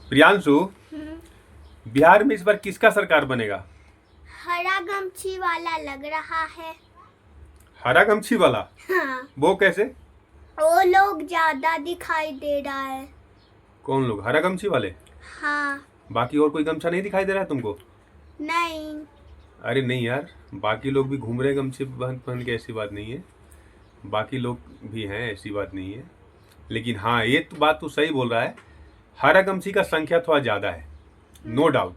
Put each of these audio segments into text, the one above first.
प्रियांशु, बिहार में इस बार किसका सरकार बनेगा? हरा गमछी वाला लग रहा है। हरा गमछी वाला? हाँ। वो कैसे? वो लोग ज्यादा दिखाई दे रहा है। कौन लोग? हरा गमछी वाले? हाँ। बाकी और कोई गमछा नहीं दिखाई दे रहा है तुमको? नहीं। अरे नहीं यार, बाकी लोग भी घूम रहे हैं गमछे पहन पहन के, ऐसी बात नहीं है। बाकी लोग भी हैं, ऐसी बात नहीं है। लेकिन हाँ, ये तो बात तो सही बोल रहा है, हरा गमछी का संख्या थोड़ा ज़्यादा है, नो डाउट।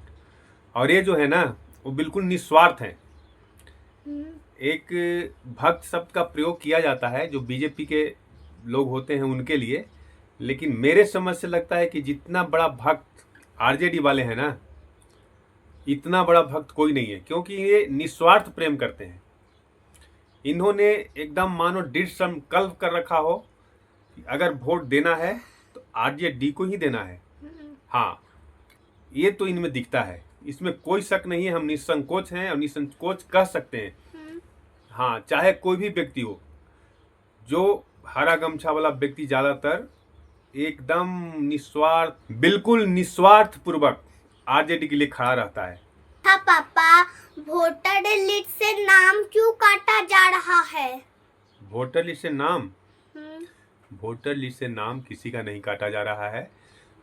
और ये जो है ना, वो बिल्कुल निस्वार्थ हैं। एक भक्त शब्द का प्रयोग किया जाता है जो बीजेपी के लोग होते हैं उनके लिए, लेकिन मेरे समझ से लगता है कि जितना बड़ा भक्त आरजेडी वाले हैं ना, इतना बड़ा भक्त कोई नहीं है, क्योंकि ये निस्वार्थ प्रेम करते हैं। इन्होंने एकदम मानो दृढ़ संकल्प कर रखा हो कि अगर वोट देना है तो आरजेडी को ही देना है। हाँ, ये तो इनमें दिखता है, इसमें कोई शक नहीं है। हम निसंकोच हैं और निसंकोच कह सकते हैं। हाँ, चाहे कोई भी व्यक्ति हो, जो हरा गमछा वाला व्यक्ति ज़्यादातर एकदम निस्वार्थ, बिल्कुल निस्वार्थ पूर्वक आरजेडी के लिए खड़ा रहता है। हाँ पापा, वोटर लिस्ट से नाम क्यों काटा जा रहा है? वोटर लिस्ट से नाम? वोटर लिस्ट से नाम किसी का नहीं काटा जा रहा है।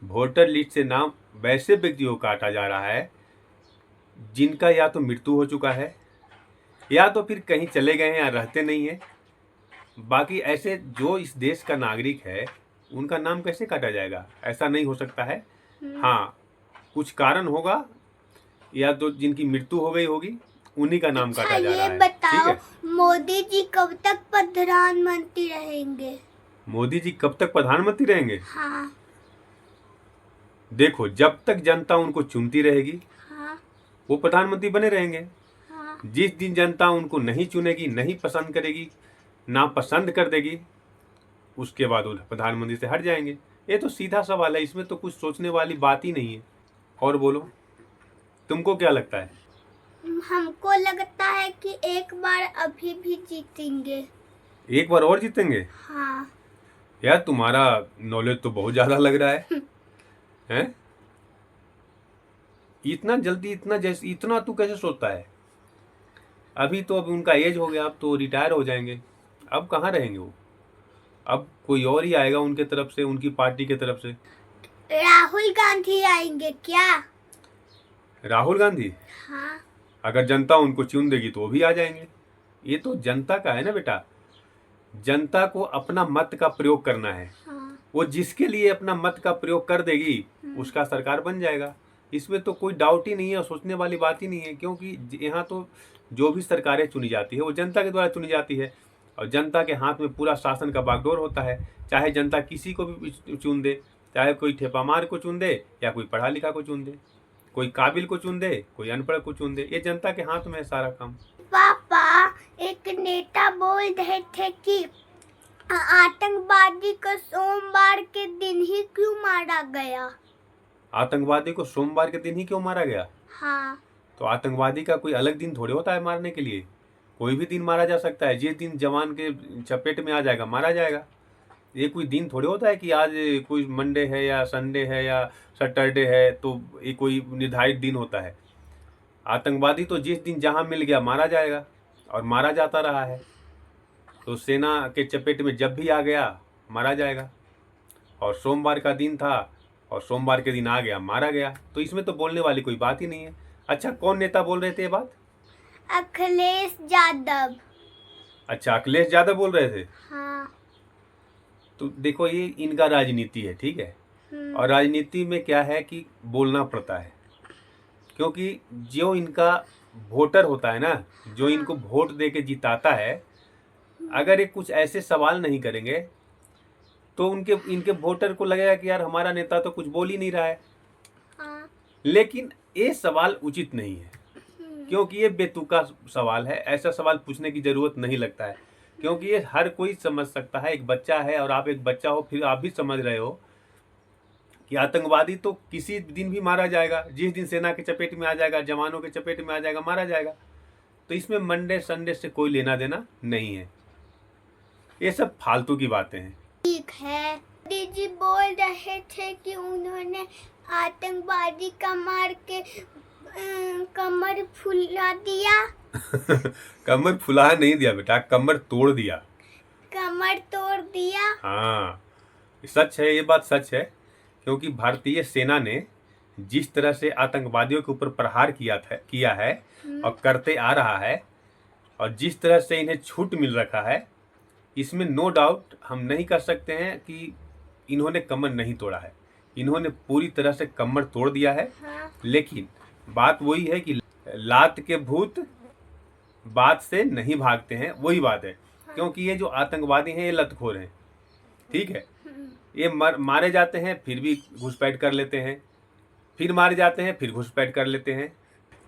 वोटर लिस्ट से नाम वैसे व्यक्तियों को काटा जा रहा है जिनका या तो मृत्यु हो चुका है, या तो फिर कहीं चले गए हैं या रहते नहीं है। बाकी ऐसे जो इस देश का नागरिक है, उनका नाम कैसे काटा जाएगा? ऐसा नहीं हो सकता है। हाँ, कुछ कारण होगा, या तो जिनकी मृत्यु हो गई होगी उन्हीं का नाम काटा जा रहा है। ये बताओ, मोदी जी कब तक प्रधानमंत्री रहेंगे? मोदी जी कब तक प्रधानमंत्री रहेंगे? हाँ। देखो, जब तक जनता उनको चुनती रहेगी, हाँ। वो प्रधानमंत्री बने रहेंगे। हाँ। जिस दिन जनता उनको नहीं चुनेगी, नहीं पसंद करेगी, नापसंद कर देगी, उसके बाद वो प्रधानमंत्री से हट जाएंगे। ये तो सीधा सवाल है, इसमें तो कुछ सोचने वाली बात ही नहीं है। और बोलो, तुमको क्या लगता है? हमको लगता है कि एक बार अभी भी जीतेंगे। एक बार और जीतेंगे? हाँ। यार, तुम्हारा नॉलेज तो बहुत ज्यादा लग रहा है। हैं? इतना जल्दी, इतना तू कैसे सोचता है? अभी तो अब उनका एज हो गया, अब तो रिटायर हो जाएंगे, अब कहाँ रहेंगे वो? अब कोई और ही आएगा उनके तरफ से, उनकी पार्टी के तरफ से। राहुल गांधी आएंगे क्या? राहुल गांधी? हाँ। अगर जनता उनको चुन देगी तो वो भी आ जाएंगे। ये तो जनता का है ना बेटा, जनता को अपना मत का प्रयोग करना है। हाँ। वो जिसके लिए अपना मत का प्रयोग कर देगी, उसका सरकार बन जाएगा। इसमें तो कोई डाउट ही नहीं है और सोचने वाली बात ही नहीं है, क्योंकि यहाँ तो जो भी सरकारें चुनी जाती है वो जनता के द्वारा चुनी जाती है, और जनता के हाथ में पूरा शासन का बागडोर होता है। चाहे जनता किसी को भी चुन दे, चाहे कोई ठेपामार को चुन दे या कोई पढ़ा लिखा को चुन दे, कोई काबिल को चुन दे, कोई अनपढ़ को चुन दे, ये जनता के हाथ में है सारा काम। पापा, एक नेता बोल रहे थे कि आतंकवादी को सोमवार के दिन ही क्यों मारा गया? आतंकवादी को सोमवार के दिन ही क्यों मारा गया? हाँ। तो आतंकवादी का कोई अलग दिन थोड़े होता है मारने के लिए, कोई भी दिन मारा जा सकता है। जिस दिन जवान के चपेट में आ जाएगा, मारा जाएगा। ये कोई दिन थोड़े होता है कि आज कोई मंडे है या संडे है या सैटरडे है तो ये कोई निर्धारित दिन होता है। आतंकवादी तो जिस दिन जहां मिल गया मारा जाएगा, और मारा जाता रहा है। तो सेना के चपेट में जब भी आ गया, मारा जाएगा। और सोमवार का दिन था और सोमवार के दिन आ गया, मारा गया। तो इसमें तो बोलने वाली कोई बात ही नहीं है। अच्छा, कौन नेता बोल रहे थे ये बात? अखिलेश यादव। अच्छा, अखिलेश यादव बोल रहे थे। हाँ। तो देखो, ये इनका राजनीति है, ठीक है। और राजनीति में क्या है कि बोलना पड़ता है, क्योंकि जो इनका वोटर होता है ना, जो इनको वोट दे के जिताता है, अगर ये कुछ ऐसे सवाल नहीं करेंगे तो इनके वोटर को लगेगा कि यार हमारा नेता तो कुछ बोल ही नहीं रहा है। हाँ। लेकिन ये सवाल उचित नहीं है, क्योंकि ये बेतुका सवाल है। ऐसा सवाल पूछने की जरूरत नहीं लगता है, क्योंकि ये हर कोई समझ सकता है। एक बच्चा है और आप एक बच्चा हो, फिर आप भी समझ रहे हो कि आतंकवादी तो किसी दिन भी मारा जाएगा। जिस दिन सेना के चपेट में आ जाएगा, जवानों के चपेट में आ जाएगा, मारा जाएगा। तो इसमें मंडे संडे से कोई लेना देना नहीं है। ये सब फालतू की बातें हैं। ठीक है। मोदी जी बोल रहे थे कि उन्होंने आतंकवादी का मार के कमर फुला दिया। कमर फुला नहीं दिया बेटा, कमर तोड़ दिया। कमर तोड़ दिया। हाँ, सच है, ये बात सच है, क्योंकि भारतीय सेना ने जिस तरह से आतंकवादियों के ऊपर प्रहार किया है और करते आ रहा है, और जिस तरह से इन्हें छूट मिल रखा है, इसमें नो डाउट हम नहीं कर सकते हैं कि इन्होंने कमर नहीं तोड़ा है। इन्होंने पूरी तरह से कमर तोड़ दिया है। हाँ। लेकिन बात वही है कि लात के भूत बात से नहीं भागते हैं, वही बात है। क्योंकि ये जो आतंकवादी हैं ये लतखोर हैं, ठीक है। ये मारे जाते हैं फिर भी घुसपैठ कर लेते हैं, फिर मारे जाते हैं फिर घुसपैठ कर लेते हैं।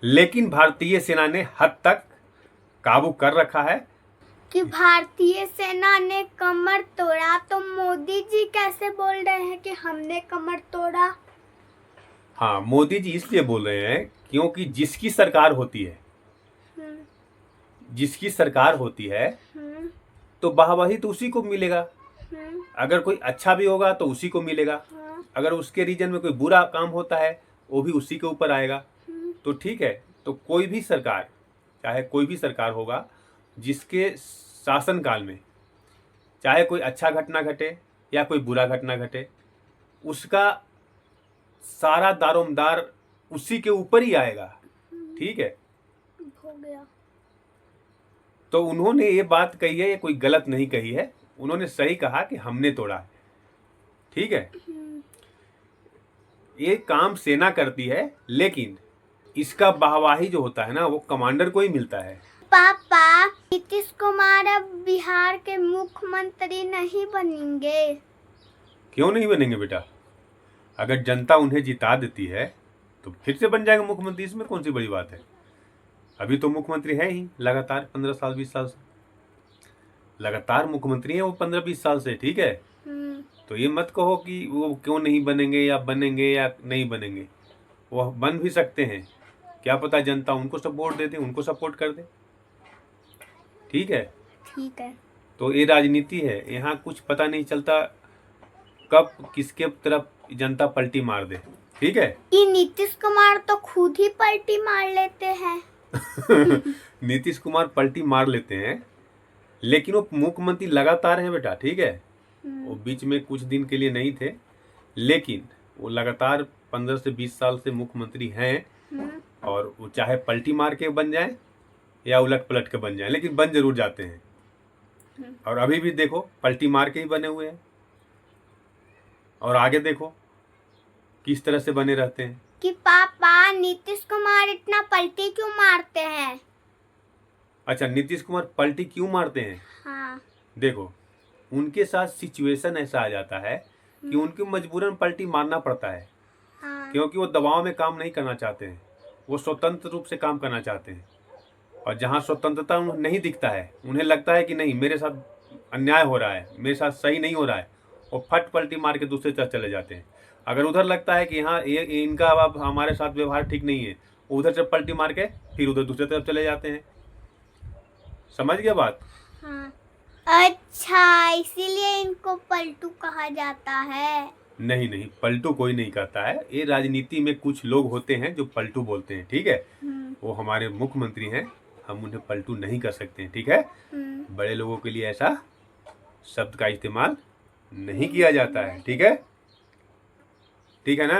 लेकिन भारतीय सेना ने हद तक काबू कर रखा है। कि भारतीय सेना ने कमर तोड़ा, तो मोदी जी कैसे बोल रहे हैं कि हमने कमर तोड़ा? हाँ, मोदी जी इसलिए बोल रहे हैं क्योंकि जिसकी सरकार होती है, जिसकी सरकार होती है तो वाहवाही तो उसी को मिलेगा। अगर कोई अच्छा भी होगा तो उसी को मिलेगा, अगर उसके रीजन में कोई बुरा काम होता है वो भी उसी के ऊपर आएगा। तो ठीक है, तो कोई भी सरकार, चाहे कोई भी सरकार होगा, जिसके शासनकाल में चाहे कोई अच्छा घटना घटे या कोई बुरा घटना घटे, उसका सारा दारोमदार उसी के ऊपर ही आएगा, ठीक है। हो गया। तो उन्होंने ये बात कही है, ये कोई गलत नहीं कही है, उन्होंने सही कहा कि हमने तोड़ा है, ठीक है। ये काम सेना करती है, लेकिन इसका वाहवाही जो होता है ना, वो कमांडर को ही मिलता है। पापा, नीतीश कुमार अब बिहार के मुख्यमंत्री नहीं बनेंगे? क्यों नहीं बनेंगे बेटा? अगर जनता उन्हें जिता देती है तो फिर से बन जाएगा मुख्यमंत्री, इसमें कौन सी बड़ी बात है। अभी तो मुख्यमंत्री है ही लगातार 15 साल 20 साल से लगातार मुख्यमंत्री है वो 15-20 साल से, ठीक है। तो ये मत कहो कि वो क्यों नहीं बनेंगे या नहीं बनेंगे, वो बन भी सकते हैं। क्या पता जनता उनको सपोर्ट दे दे, उनको सपोर्ट कर दे, ठीक है। ठीक है। तो ये राजनीति है, यहाँ कुछ पता नहीं चलता कब किसके तरफ जनता पलटी मार दे, ठीक है। कि नीतीश कुमार तो खुद ही पलटी मार लेते हैं। नीतीश कुमार पलटी मार लेते हैं, लेकिन वो मुख्यमंत्री लगातार हैं बेटा, ठीक है। वो बीच में कुछ दिन के लिए नहीं थे, लेकिन वो लगातार 15 से 20 साल से मुख्यमंत्री हैं। और वो चाहे पलटी मार के बन जाए या उलट पलट के बन जाए, लेकिन बन जरूर जाते हैं। और अभी भी देखो पलटी मार के ही बने हुए हैं, और आगे देखो किस तरह से बने रहते हैं। कि पापा, नीतीश कुमार इतना पलटी क्यों मारते हैं? अच्छा, नीतीश कुमार पलटी क्यों मारते हैं? हाँ। देखो, उनके साथ सिचुएशन ऐसा आ जाता है कि उनको मजबूरन पलटी मारना पड़ता है। हाँ। क्योंकि वो दबाव में काम नहीं करना चाहते हैं, वो स्वतंत्र रूप से काम करना चाहते हैं। और जहाँ स्वतंत्रता उन्हें नहीं दिखता है, उन्हें लगता है कि नहीं मेरे साथ अन्याय हो रहा है, मेरे साथ सही नहीं हो रहा है, वो फट पलटी मार के दूसरे तरफ चले जाते हैं। अगर उधर लगता है कि हाँ ये इनका अब हमारे साथ व्यवहार ठीक नहीं है, उधर से पलटी मार के फिर उधर दूसरे तरफ चले जाते हैं। समझ गया बात? हाँ। अच्छा, इसीलिए इनको पलटू कहा जाता है? नहीं नहीं, पलटू कोई नहीं कहता है। ये राजनीति में कुछ लोग होते हैं जो पलटू बोलते हैं, ठीक है। वो हमारे मुख्यमंत्री हैं, हम उन्हें पलटू नहीं कर सकते हैं, ठीक है। बड़े लोगों के लिए ऐसा शब्द का इस्तेमाल नहीं किया जाता है, ठीक है, ठीक है ना।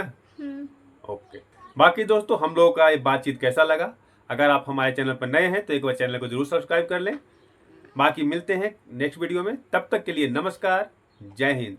ओके। बाकी दोस्तों, हम लोगों का ये बातचीत कैसा लगा? अगर आप हमारे चैनल पर नए हैं तो एक बार चैनल को जरूर सब्सक्राइब कर लें। बाकी मिलते हैं नेक्स्ट वीडियो में, तब तक के लिए नमस्कार, जय हिंद।